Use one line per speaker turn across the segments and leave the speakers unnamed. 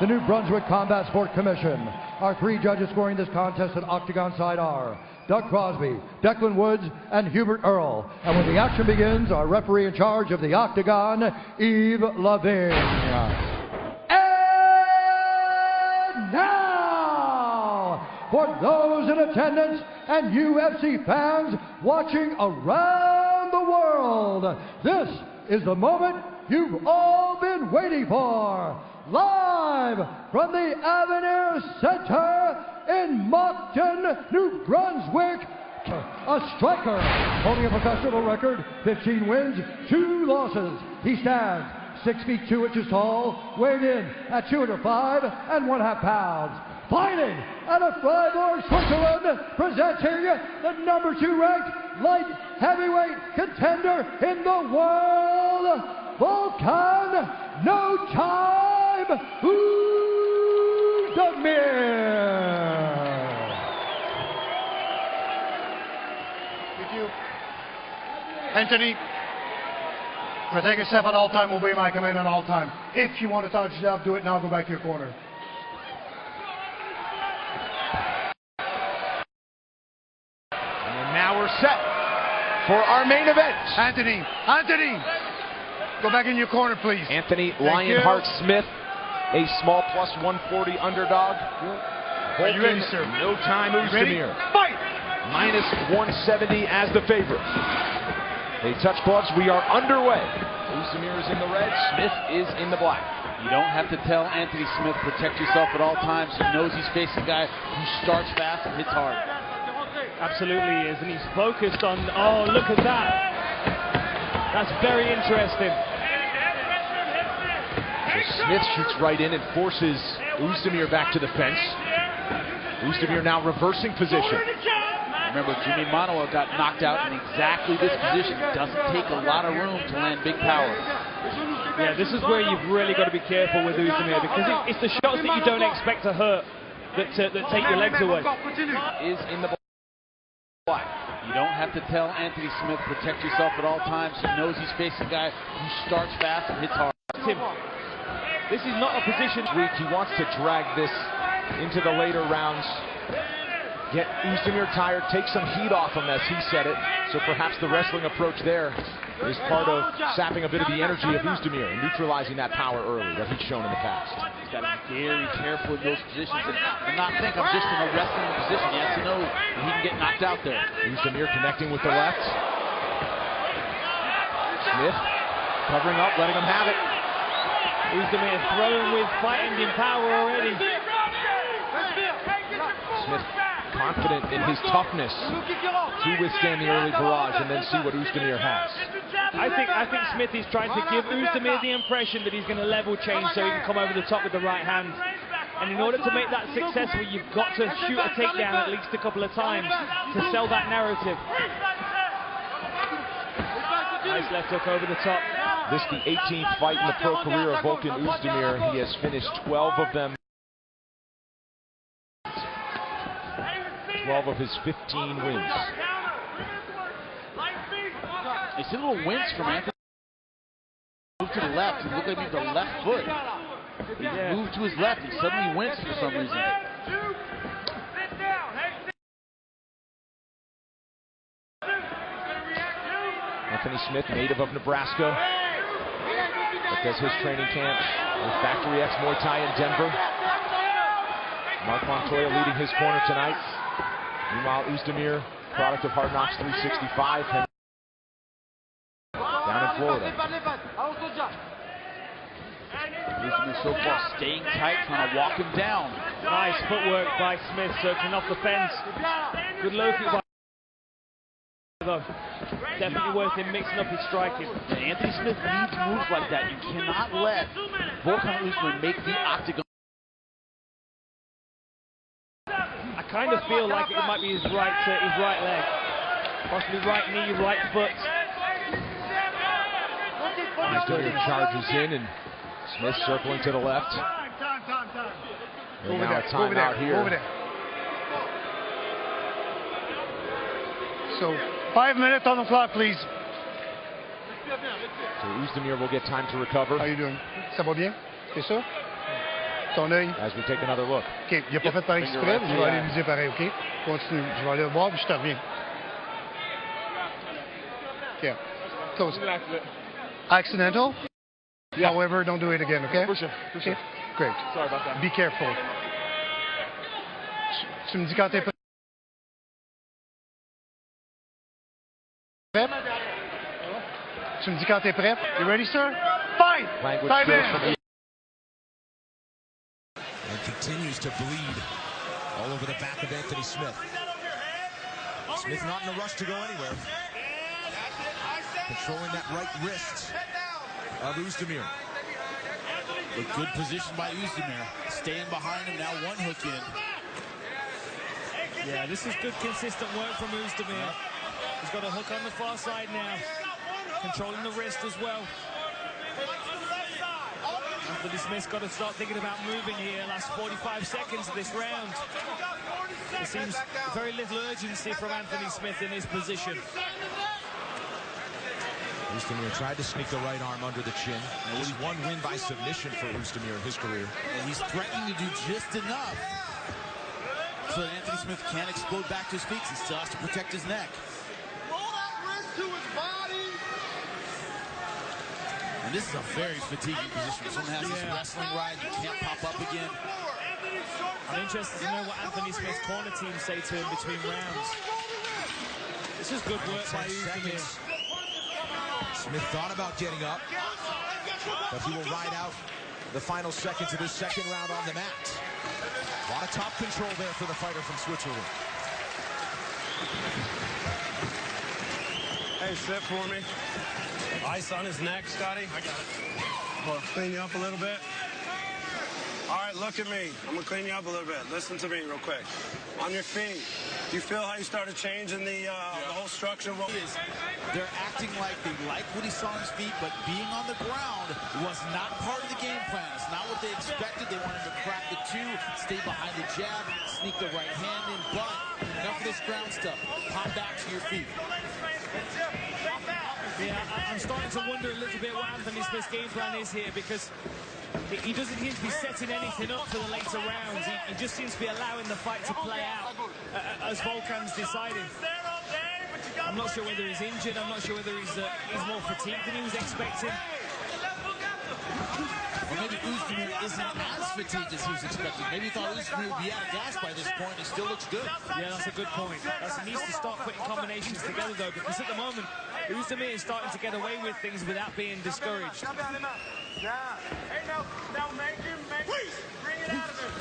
the New Brunswick Combat Sport Commission. Our three judges scoring this contest at Octagon side are Doug Crosby, Declan Woods, and Hubert Earl. And when the action begins, our referee in charge of the Octagon, Yves Lavigne. And now, for those in attendance and UFC fans watching around the world, this is the moment you've all been waiting for. Live from the Avenir Center in Moncton, New Brunswick, a striker holding a professional record, 15 wins, 2 losses. He stands 6 feet 2 inches tall, weighed in at 205 1/2 pounds. Fighting out of Freiburg, Switzerland, presenting the number 2 ranked light heavyweight contender in the world, Volkan No Time Oezdemir.
Thank you. Anthony, protect yourself at all time, obey my command at all time. If you want to touch yourself, do it now, go back to your corner.
And now we're set for our main event.
Anthony, go back in your corner, please.
Anthony Lionheart Smith, a small plus 140 underdog.
Are you ready, sir?
No Time Oezdemir.
Fight!
Minus 170 as the favorite. They touch gloves. We are underway. Oezdemir is in the red. Smith is in the black.
You don't have to tell Anthony Smith, protect yourself at all times. He knows he's facing a guy who starts fast and hits hard.
Absolutely he is, and he's focused on, oh, look at that. That's very interesting.
So Smith shoots right in and forces Oezdemir back to the fence. Oezdemir now reversing position.
Remember, Jimmy Manuwa got knocked out in exactly this position. It doesn't take a lot of room to land big power.
Yeah, this is where you've really got to be careful with Oezdemir, because it's the shots that you don't expect to hurt that take your legs away.
Is in the black. You don't have to tell Anthony Smith, protect yourself at all times. He knows he's facing a guy who starts fast and hits hard.
This is not a position.
He wants to drag this into the later rounds. Get Oezdemir tired, take some heat off him, as he said it. So perhaps the wrestling approach there is part of sapping a bit of the energy of Oezdemir and neutralizing that power early that he's shown in the past.
He's got to be very careful in those positions and not think I'm just in a wrestling position. He has to know that he can get knocked out there.
Oezdemir connecting with the left. Smith covering up, letting him have it.
Oezdemir throwing with fighting in power already.
Smith confident in his toughness to withstand the early barrage and then see what Oezdemir has.
I think Smith is trying to give Oezdemir the impression that he's going to level change so he can come over the top with the right hand. And in order to make that successful, you've got to shoot a takedown at least a couple of times to sell that narrative. Nice left hook over the top.
This is the 18th fight in the pro career of Volkan Oezdemir. He has finished 12 of them. 12 of his 15 wins.
You see little wince from Anthony. Move to the left. He looked like he had the left foot. He moved to his left. He suddenly winced for some reason.
Anthony Smith, native of Nebraska, but does his training camp with Factory X Muay Thai in Denver. Mark Montoya leading his corner tonight. Meanwhile, Oezdemir, product of Hard Knocks 365, down in Florida.
Oezdemir so far staying tight, trying to walk him down.
Nice footwork by Smith, circling off the fence. Good low kick by though. Definitely worth him mixing up his striking.
And Anthony Smith needs moves like that. You cannot let Volkan Oezdemir make the octagon.
I kind of feel like it might be his right leg. Possibly right knee, right foot.
Oezdemir charges in and Smith circling to the left. And now a timeout here.
Over there. So 5 minutes on the clock, please.
So Oezdemir will get time to recover.
How are you doing? Ça va bien? C'est sûr? Ton œil.
As we take another look.
OK, il n'a pas fait par exprès, mais je vais aller lui dire pareil, OK? Continue. Je vais aller le voir, puis je te reviens. OK. Close. Accidental?
Yeah.
However, don't do it again, OK?
For sure. For sure.
OK? Great.
Sorry about that.
Be careful. Tu me dis quand t'es prêt? Tu me dis quand t'es prêt? You ready, sir? Fight!
Language
Time
skills
in!
from E.
And continues to bleed all over the back of Anthony Smith. Smith not in a rush to go anywhere. Controlling that right wrist of Oezdemir.
A good position by Oezdemir. Staying behind him, now one hook in.
Yeah, this is good, consistent work from Oezdemir. He's got a hook on the far side now. Controlling the wrist as well. Anthony Smith's got to start thinking about moving here. Last 45 seconds of this round. There seems very little urgency from Anthony Smith in his position.
Oezdemir tried to sneak the right arm under the chin. It was one win by submission for Oezdemir in his career.
And he's threatening to do just enough so that Anthony Smith can't explode back to his feet. He still has to protect his neck. And this is a very fatiguing position. Someone has this wrestling ride, he can't pop up again.
I'm interested to know what Anthony Smith's corner team say to him between rounds. This is good work by Oezdemir.
Smith thought about getting up, but he will ride out the final seconds of this second round on the mat. A lot of top control there for the fighter from Switzerland.
Hey, sit for me. Ice on his neck, Scotty. I got it. Well, clean you up a little bit. All right, look at me. I'm going to clean you up a little bit. Listen to me real quick. On your feet. Do you feel how you started changing the whole structure of what
It is. They're acting like they like what he saw on his feet, but being on the ground was not part of the game plan. It's not what they expected. They wanted to crack the two, stay behind the jab, sneak the right hand in, but enough of this ground stuff. Pop back to your feet.
Yeah, I'm starting to wonder a little bit what Anthony Smith's game plan is here, because he doesn't seem to be setting anything up for the later rounds. He just seems to be allowing the fight to play out as Volkan's deciding. I'm not sure whether he's injured. I'm not sure whether he's more fatigued than he was expecting.
Or maybe Oezdemir isn't as fatigued as he was expecting. Maybe he thought Oezdemir would be out of gas by this point. He still looks good.
Yeah, that's a good point. He needs to start putting combinations together, though, because at the moment, Oezdemir is starting to get away with things without being discouraged.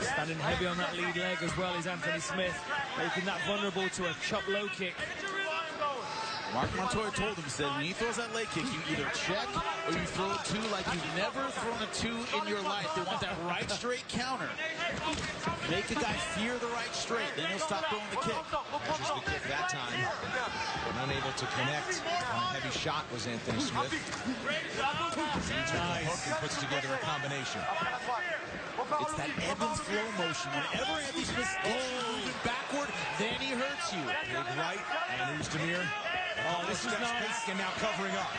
Standing heavy on that lead leg as well is Anthony Smith, making that vulnerable to a chop low kick.
Mark Montoya told him, he said, when he throws that leg kick, you either check or you throw a two like you've never thrown a two in your life. They want that right straight counter. Make a guy fear the right straight, then he'll stop throwing the kick.
Just the kick that time. Unable to connect on a heavy shot was Anthony Smith. Nice. And puts together a combination.
It's that ebb and flow motion. Whenever Anthony Smith gets moving backward, then he hurts you.
Big right, and Oezdemir.
Oh, this is nice.
Back and now covering up.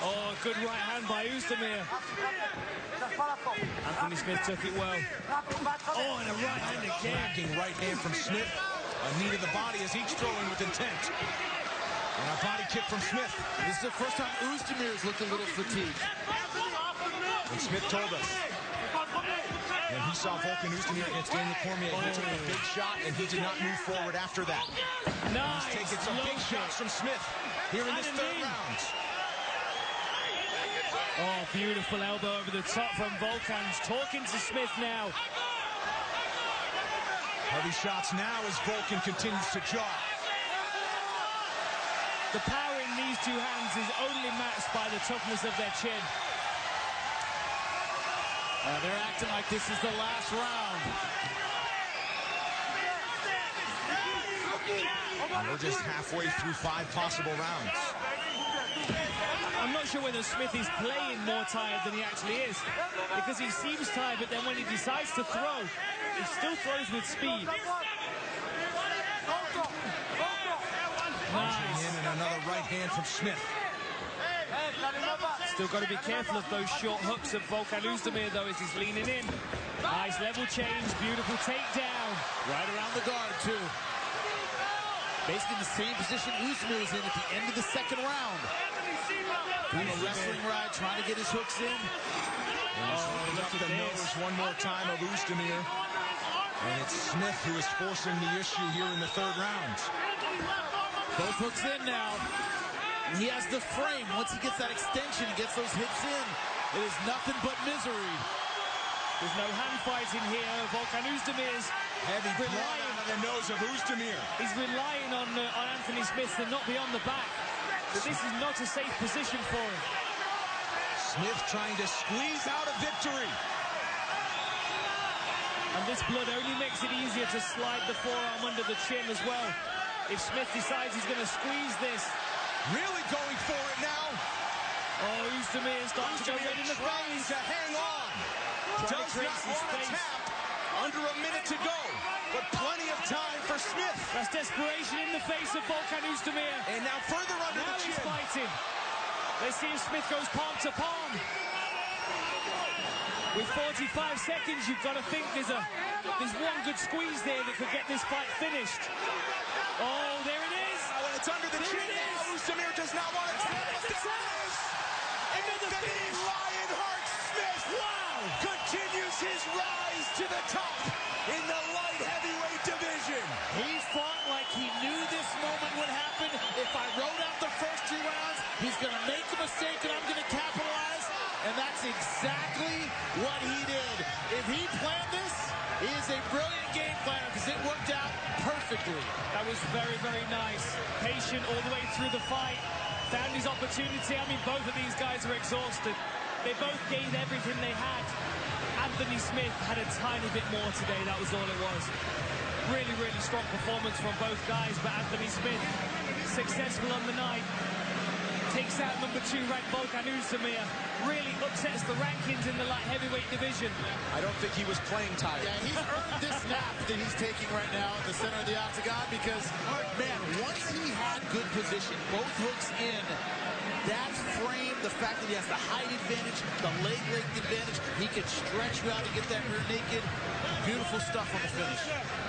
Oh, good right hand by Oezdemir. Anthony Smith took it well. Oh, and a right hand again.
Cracking right hand from Smith. A knee to the body as each throwing with intent. And a body kick from Smith.
This is the first time Oezdemir has looked a little fatigued.
And Smith told us when he saw Volkan Oezdemir against Daniel Cormier, he took a big shot and he did not move forward after that.
Nice.
He's taken some big shots from Smith here in this third round.
Oh, beautiful elbow over the top from Volkan's talking to Smith now.
Heavy shots now as Volkan continues to jaw.
The power in these two hands is only matched by the toughness of their chin.
They're acting like this is the last round.
And we're just halfway through 5 possible rounds.
I'm not sure whether Smith is playing more tired than he actually is, because he seems tired, but then when he decides to throw, he still throws with speed.
Nice. In and another right hand from Smith.
Still got to be careful of those short hooks of Volkan Oezdemir, though, as he's leaning in. Nice level change, beautiful takedown.
Right around the guard, too. Basically the same position Oezdemir was in at the end of the second round. Doing a wrestling ride, trying to get his hooks in.
Look at the nose one more time of Oezdemir. And it's Smith who is forcing the issue here in the third round.
Both hooks in now. And he has the frame. Once he gets that extension, he gets those hips in. It is nothing but misery.
There's no hand fighting here. Volkan Oezdemir's
Heavy blood out of the nose of Oezdemir.
He's relying on Anthony Smith to not be on the back. But this is not a safe position for him.
Smith trying to squeeze out a victory.
And this blood only makes it easier to slide the forearm under the chin as well. If Smith decides he's going to squeeze this.
Really going for it now.
Oh, Oezdemir starting to go red in the face.
To hang on. Does not want to tap. Under a minute to go. But plenty of time for Smith.
That's desperation in the face of Volkan Oezdemir.
And now further under
now
the chin.
He's fighting. Let's see if Smith goes palm to palm. With 45 seconds, you've got to think there's one good squeeze there that could get this fight finished. Oh, there it is.
When it's under the chin now, Oezdemir does not want to tap.
Another finish.
Lionheart Smith, wow, continues his rise to the top in the light heavyweight division.
He fought like he knew this moment would happen. If I wrote out the first 2 rounds, he's going to make a mistake and I'm going to capitalize. And that's exactly what he did. If he planned this, he is a brilliant game planner because it worked out perfectly.
That was very, very nice. Patient all the way through the fight. Found his opportunity. I mean, both of these guys are exhausted. They both gave everything they had. Anthony Smith had a tiny bit more today. That was all it was. Really, really strong performance from both guys. But Anthony Smith, successful on the night. Takes out number 2 ranked Volkan Oezdemir. Really upsets the rankings in the light heavyweight division.
I don't think he was playing tired.
Yeah, he's earned this nap that he's taking right now at the center of the octagon because, man, once he had good position, both hooks in, that frame, the fact that he has the height advantage, the leg length advantage, he can stretch you out to get that rear naked. Beautiful stuff on the finish.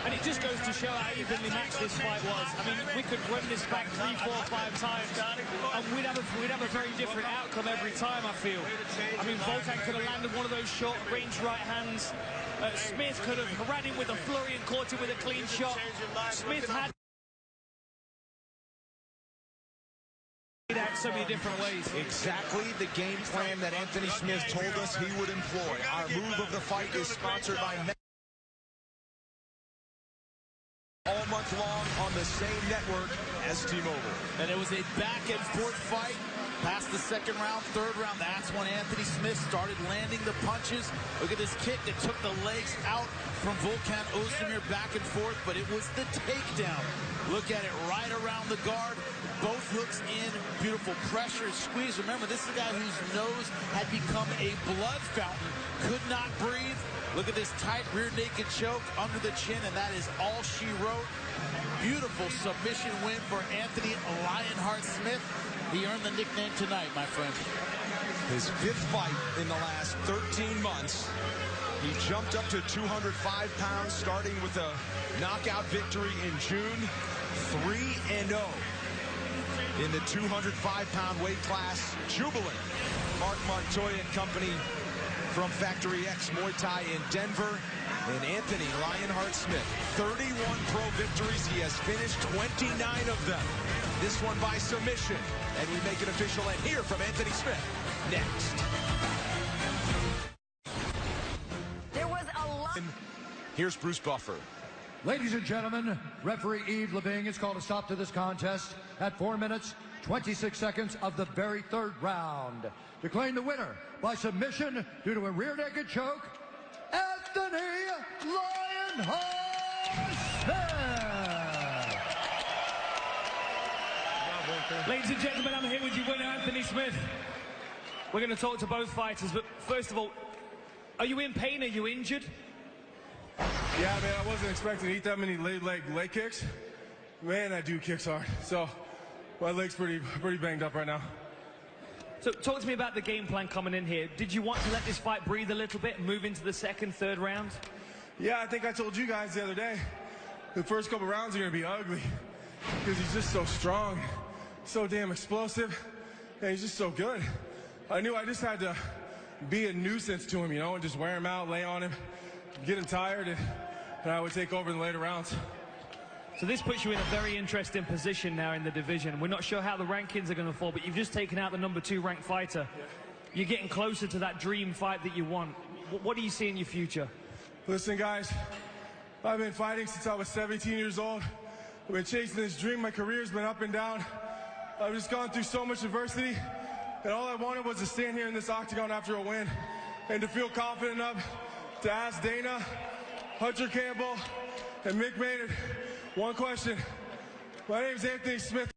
And it just goes to show how evenly matched this fight was. I mean, we could run this back 3, 4, 5 times, and we'd have a very different outcome every time, I feel. I mean, Volkan could have landed one of those short-range right hands. Smith could have ran him with a flurry and caught him with a clean shot. Smith had out so many different ways.
Exactly the game plan that Anthony Smith told us he would employ. Our move of the fight is sponsored by all month long on the same network as T-Mobile.
And it was a back and forth fight past the second round, third round. That's when Anthony Smith started landing the punches. Look at this kick that took the legs out from Volkan Oezdemir back and forth, but it was the takedown. Look at it right around the guard. Both hooks in. Beautiful pressure, squeeze. Remember, this is a guy whose nose had become a blood fountain. Could not breathe. Look at this tight rear naked choke under the chin, and that is all she wrote. Beautiful submission win for Anthony Lionheart Smith. He earned the nickname tonight, my friend.
His 5th fight in the last 13 months. He jumped up to 205 pounds, starting with a knockout victory in June. 3-0 in the 205-pound weight class. Jubilant. Mark Montoya and company from Factory X Muay Thai in Denver. And Anthony Lionheart Smith, 31 pro victories. He has finished 29 of them. This one by submission. And we make it official and hear from Anthony Smith next.
There was a lot.
Here's Bruce Buffer.
Ladies and gentlemen, referee Yves Lavigne has called a stop to this contest at 4 minutes, 26 seconds of the very 3rd round. Declaring the winner by submission due to a rear naked choke, Anthony Lionheart Smith.
Ladies and gentlemen, I'm here with your winner, Anthony Smith. We're going to talk to both fighters, but first of all, are you in pain? Are you injured?
Yeah, man, I wasn't expecting to eat that many leg kicks. Man, I do kicks hard. So my leg's pretty banged up right now.
So talk to me about the game plan coming in here. Did you want to let this fight breathe a little bit and move into the second, third round?
Yeah, I think I told you guys the other day, the first couple rounds are going to be ugly because he's just so strong, so damn explosive, and he's just so good. I knew I just had to be a nuisance to him, you know, and just wear him out, lay on him, get him tired, and I would take over in the later rounds.
So this puts you in a very interesting position now in the division. We're not sure how the rankings are going to fall, but you've just taken out the #2 ranked fighter.
Yeah.
You're getting closer to that dream fight that you want. What do you see in your future?
Listen, guys, I've been fighting since I was 17 years old. I've been chasing this dream. My career's been up and down. I've just gone through so much adversity, and all I wanted was to stand here in this octagon after a win and to feel confident enough to ask Dana, Hunter Campbell, and Mick Maynard one question. My name is Anthony Smith.